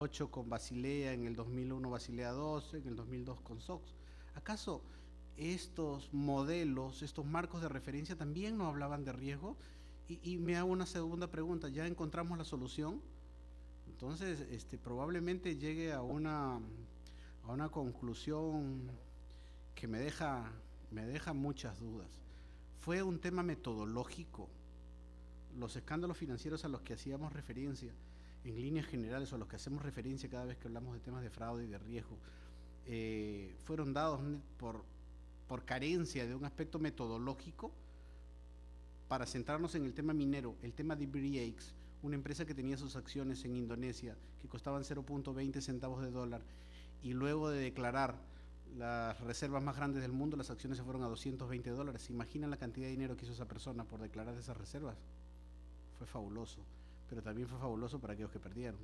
2008 con Basilea, en el 2001 Basilea II, en el 2002 con SOX. ¿Acaso estos modelos, estos marcos de referencia también no hablaban de riesgo? Y me hago una segunda pregunta, ¿ya encontramos la solución? Entonces, probablemente llegue a una conclusión que me deja muchas dudas. Fue un tema metodológico. Los escándalos financieros a los que hacíamos referencia, en líneas generales, o a los que hacemos referencia cada vez que hablamos de temas de fraude y de riesgo, fueron dados por carencia de un aspecto metodológico para centrarnos en el tema minero, el tema de BRIAX, una empresa que tenía sus acciones en Indonesia que costaban 0.20 centavos de dólar, y luego de declarar las reservas más grandes del mundo, las acciones se fueron a 220 dólares. ¿Se imaginan la cantidad de dinero que hizo esa persona por declarar esas reservas? Fue fabuloso, pero también fue fabuloso para aquellos que perdieron,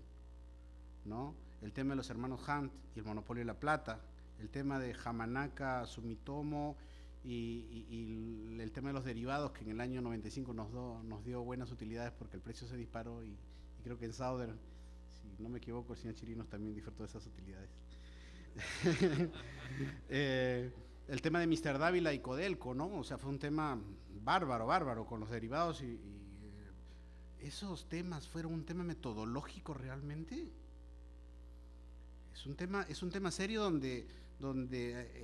¿no? El tema de los hermanos Hunt y el monopolio de la plata, el tema de Yamanaka, Sumitomo y el tema de los derivados, que en el año 95 nos dio buenas utilidades porque el precio se disparó, y creo que en Sauder, si no me equivoco, el señor Chirinos también disfrutó de esas utilidades. El tema de Mr. Dávila y Codelco, ¿no? O sea, fue un tema bárbaro con los derivados y esos temas fueron un tema metodológico realmente. Es un tema serio donde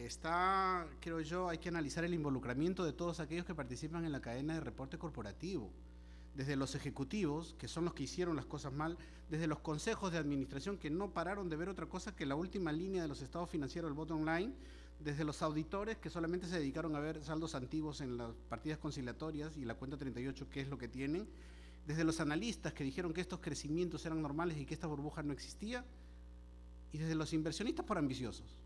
está, creo yo, hay que analizar el involucramiento de todos aquellos que participan en la cadena de reporte corporativo, desde los ejecutivos, que son los que hicieron las cosas mal, desde los consejos de administración, que no pararon de ver otra cosa que la última línea de los estados financieros, el bottom line, desde los auditores, que solamente se dedicaron a ver saldos antiguos en las partidas conciliatorias y la cuenta 38, qué es lo que tienen, desde los analistas, que dijeron que estos crecimientos eran normales y que esta burbuja no existía, y desde los inversionistas por ambiciosos.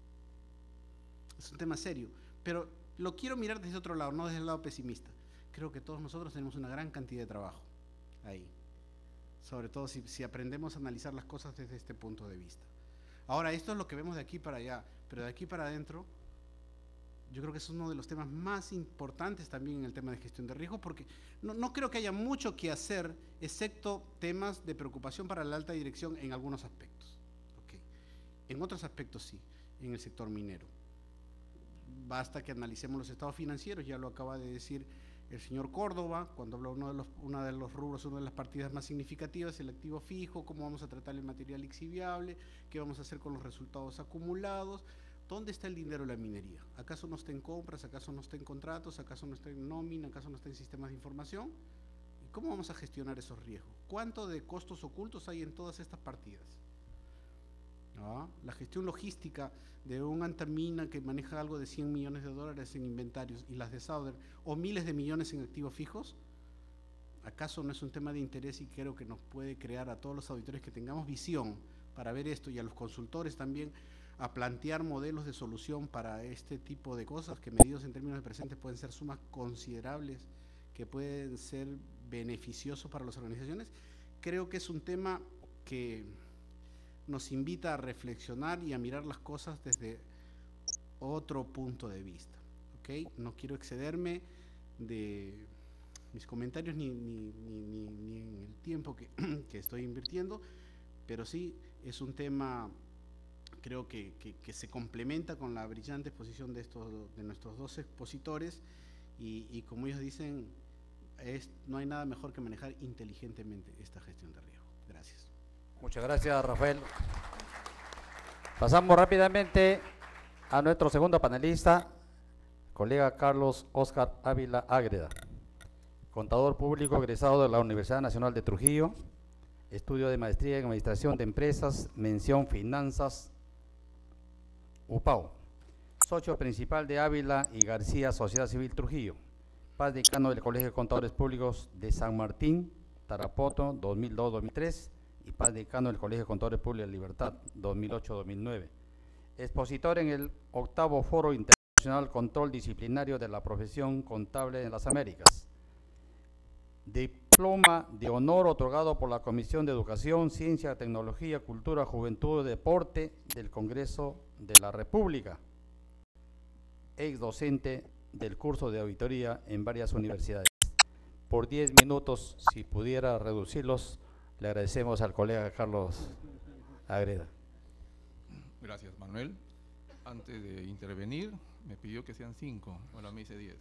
Es un tema serio, pero lo quiero mirar desde otro lado, no desde el lado pesimista. Creo que todos nosotros tenemos una gran cantidad de trabajo ahí, sobre todo si aprendemos a analizar las cosas desde este punto de vista. Ahora, esto es lo que vemos de aquí para allá, pero de aquí para adentro, yo creo que es uno de los temas más importantes también en el tema de gestión de riesgo, porque no creo que haya mucho que hacer, excepto temas de preocupación para la alta dirección en algunos aspectos. Okay. En otros aspectos sí, en el sector minero. Basta que analicemos los estados financieros, ya lo acaba de decir el señor Córdoba, cuando habló uno de los rubros, una de las partidas más significativas, el activo fijo, cómo vamos a tratar el material lixiviable, qué vamos a hacer con los resultados acumulados. ¿Dónde está el dinero de la minería? ¿Acaso no está en compras? ¿Acaso no está en contratos? ¿Acaso no está en nómina? ¿Acaso no está en sistemas de información? ¿Y cómo vamos a gestionar esos riesgos? ¿Cuánto de costos ocultos hay en todas estas partidas? ¿Ah? La gestión logística de un Antamina que maneja algo de 100 millones de dólares en inventarios, y las de Sauder, o miles de millones en activos fijos, ¿acaso no es un tema de interés? Y creo que nos puede crear a todos los auditores que tengamos visión para ver esto, y a los consultores también, a plantear modelos de solución para este tipo de cosas, que medidos en términos de presentes pueden ser sumas considerables, que pueden ser beneficiosos para las organizaciones. Creo que es un tema que nos invita a reflexionar y a mirar las cosas desde otro punto de vista. ¿Okay? No quiero excederme de mis comentarios ni en el tiempo que estoy invirtiendo, pero sí es un tema, creo que se complementa con la brillante exposición de nuestros dos expositores, y como ellos dicen, no hay nada mejor que manejar inteligentemente esta gestión de riesgo. Gracias. Muchas gracias, Rafael. Pasamos rápidamente a nuestro segundo panelista, colega Carlos Óscar Ávila Ágreda, contador público egresado de la Universidad Nacional de Trujillo, estudio de maestría en Administración de Empresas, mención Finanzas, UPAO, socio principal de Ávila y García Sociedad Civil Trujillo, paz decano del Colegio de Contadores Públicos de San Martín, Tarapoto, 2002-2003, y paz decano del Colegio de Contadores Públicos de Libertad, 2008-2009. Expositor en el 8º Foro Internacional Control Disciplinario de la Profesión Contable en las Américas. Diploma de honor otorgado por la Comisión de Educación, Ciencia, Tecnología, Cultura, Juventud y Deporte del Congreso de la República. Ex docente del curso de auditoría en varias universidades. Por 10 minutos, si pudiera reducirlos, le agradecemos al colega Carlos Agreda. Gracias, Manuel. Antes de intervenir, me pidió que sean 5, ahora me dice 10.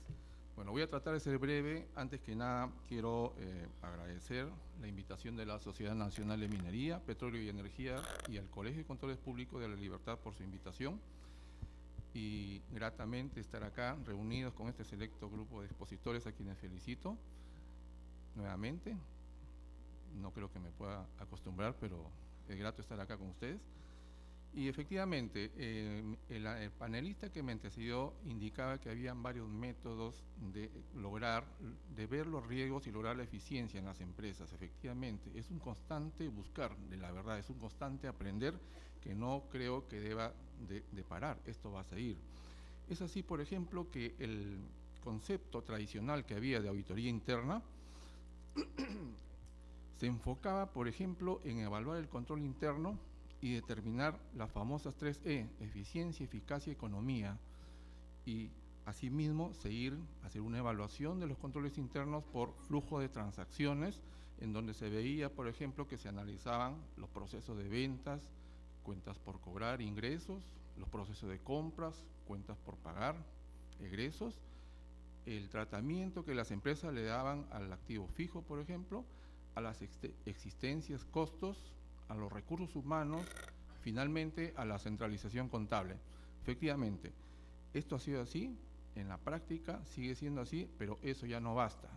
Bueno, voy a tratar de ser breve. Antes que nada, quiero agradecer la invitación de la Sociedad Nacional de Minería, Petróleo y Energía y al Colegio de Controles Públicos de la Libertad por su invitación. Y gratamente estar acá reunidos con este selecto grupo de expositores a quienes felicito nuevamente. No creo que me pueda acostumbrar, pero es grato estar acá con ustedes. Y efectivamente, el panelista que me antecedió indicaba que habían varios métodos de lograr, de ver los riesgos y lograr la eficiencia en las empresas. Efectivamente, es un constante buscar de la verdad, es un constante aprender que no creo que deba de parar, esto va a seguir. Es así, por ejemplo, que el concepto tradicional que había de auditoría interna se enfocaba, por ejemplo, en evaluar el control interno y determinar las famosas 3E, eficiencia, eficacia, economía, y asimismo hacer una evaluación de los controles internos por flujo de transacciones, en donde se veía, por ejemplo, que se analizaban los procesos de ventas, cuentas por cobrar, ingresos, los procesos de compras, cuentas por pagar, egresos, el tratamiento que las empresas le daban al activo fijo, por ejemplo, a las existencias, costos, a los recursos humanos, finalmente a la centralización contable. Efectivamente, esto ha sido así, en la práctica sigue siendo así, pero eso ya no basta.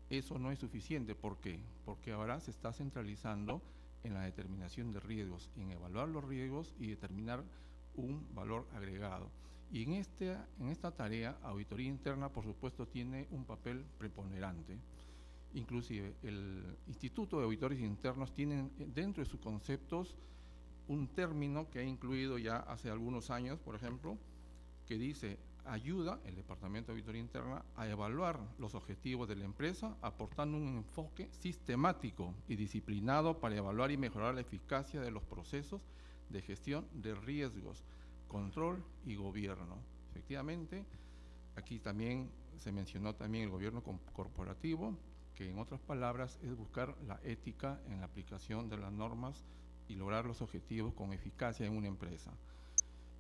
Eso no es suficiente. ¿Por qué? Porque ahora se está centralizando en la determinación de riesgos, en evaluar los riesgos y determinar un valor agregado. Y en esta tarea, auditoría interna, por supuesto, tiene un papel preponderante. Inclusive, el Instituto de Auditores Internos tiene dentro de sus conceptos un término que ha incluido ya hace algunos años, por ejemplo, que dice: ayuda el Departamento de Auditoría Interna a evaluar los objetivos de la empresa, aportando un enfoque sistemático y disciplinado para evaluar y mejorar la eficacia de los procesos de gestión de riesgos, control y gobierno. Efectivamente, aquí también se mencionó también el gobierno corporativo, que en otras palabras es buscar la ética en la aplicación de las normas y lograr los objetivos con eficacia en una empresa.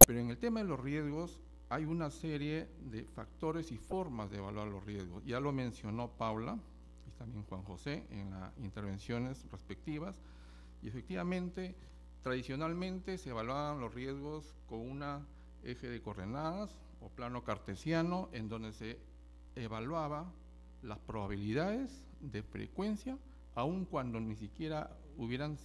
Pero en el tema de los riesgos hay una serie de factores y formas de evaluar los riesgos. Ya lo mencionó Paula y también Juan José en las intervenciones respectivas, y efectivamente, tradicionalmente se evaluaban los riesgos con una eje de coordenadas o plano cartesiano, en donde se evaluaba las probabilidades de frecuencia, aun cuando ni siquiera hubieran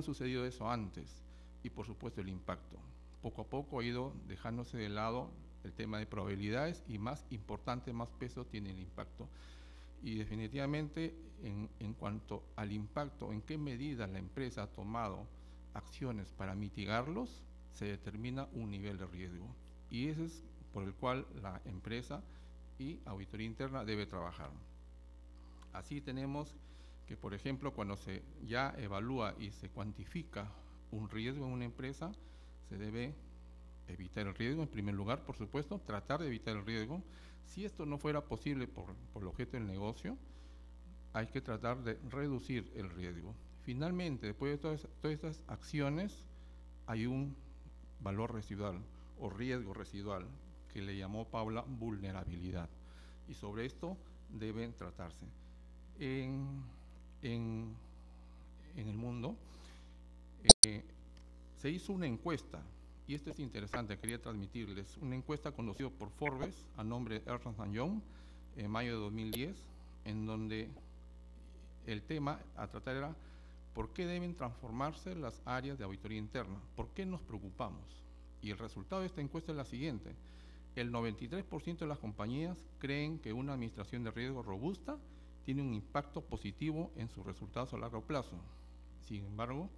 sucedido eso antes, y por supuesto el impacto. Poco a poco ha ido dejándose de lado el tema de probabilidades y más importante, más peso tiene el impacto. Y definitivamente en cuanto al impacto, en qué medida la empresa ha tomado acciones para mitigarlos, se determina un nivel de riesgo. Y ese es por el cual la empresa y auditoría interna debe trabajar. Así tenemos que, por ejemplo, cuando se ya evalúa y se cuantifica un riesgo en una empresa, se debe evitar el riesgo en primer lugar, por supuesto, tratar de evitar el riesgo. Si esto no fuera posible por el objeto del negocio, hay que tratar de reducir el riesgo. Finalmente, después de todas estas acciones, hay un valor residual o riesgo residual que le llamó Paula vulnerabilidad, y sobre esto deben tratarse. En el mundo se hizo una encuesta, y esto es interesante, quería transmitirles, una encuesta conducida por Forbes a nombre de Ernst & Young en mayo de 2010, en donde el tema a tratar era: ¿por qué deben transformarse las áreas de auditoría interna? ¿Por qué nos preocupamos? Y el resultado de esta encuesta es la siguiente: el 93% de las compañías creen que una administración de riesgo robusta tiene un impacto positivo en sus resultados a largo plazo. Sin embargo,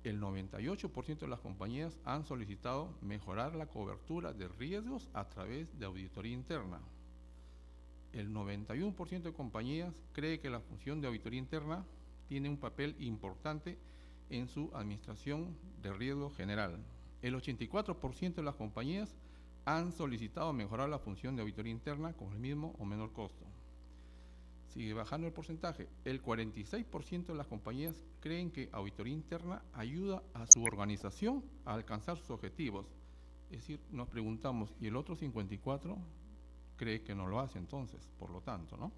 el 98% de las compañías han solicitado mejorar la cobertura de riesgos a través de auditoría interna. El 91% de compañías cree que la función de auditoría interna tiene un papel importante en su administración de riesgo general. El 84% de las compañías han solicitado mejorar la función de auditoría interna con el mismo o menor costo. sigue bajando el porcentaje. El 46% de las compañías creen que auditoría interna ayuda a su organización a alcanzar sus objetivos. Es decir, nos preguntamos, ¿y el otro 54% cree que no lo hace entonces? Por lo tanto, ¿no?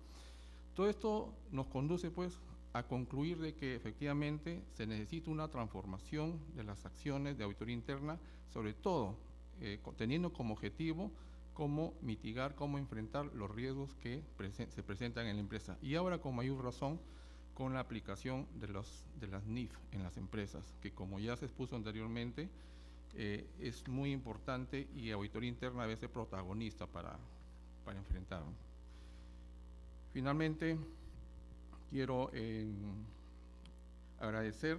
Todo esto nos conduce, pues, a concluir de que efectivamente se necesita una transformación de las acciones de auditoría interna, sobre todo teniendo como objetivo cómo mitigar, cómo enfrentar los riesgos que se presentan en la empresa. Y ahora con mayor razón con la aplicación de las NIF en las empresas, que como ya se expuso anteriormente, es muy importante y auditoría interna debe ser protagonista para enfrentar. Finalmente, quiero agradecer,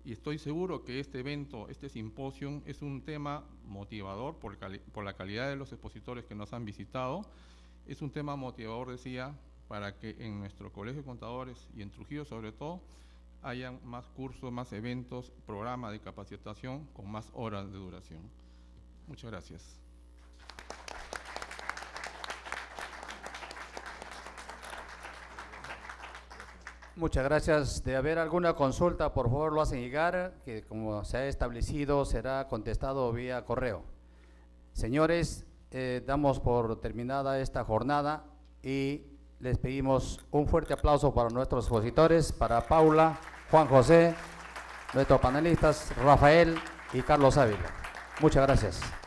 y estoy seguro que este evento, este simposio, es un tema motivador por la calidad de los expositores que nos han visitado. Es un tema motivador, decía, para que en nuestro Colegio de Contadores y en Trujillo sobre todo, hayan más cursos, más eventos, programas de capacitación con más horas de duración. Muchas gracias. Muchas gracias. De haber alguna consulta, por favor lo hacen llegar, que como se ha establecido será contestado vía correo. Señores, damos por terminada esta jornada y les pedimos un fuerte aplauso para nuestros expositores, para Paula, Juan José, nuestros panelistas Rafael y Carlos Ávila. Muchas gracias.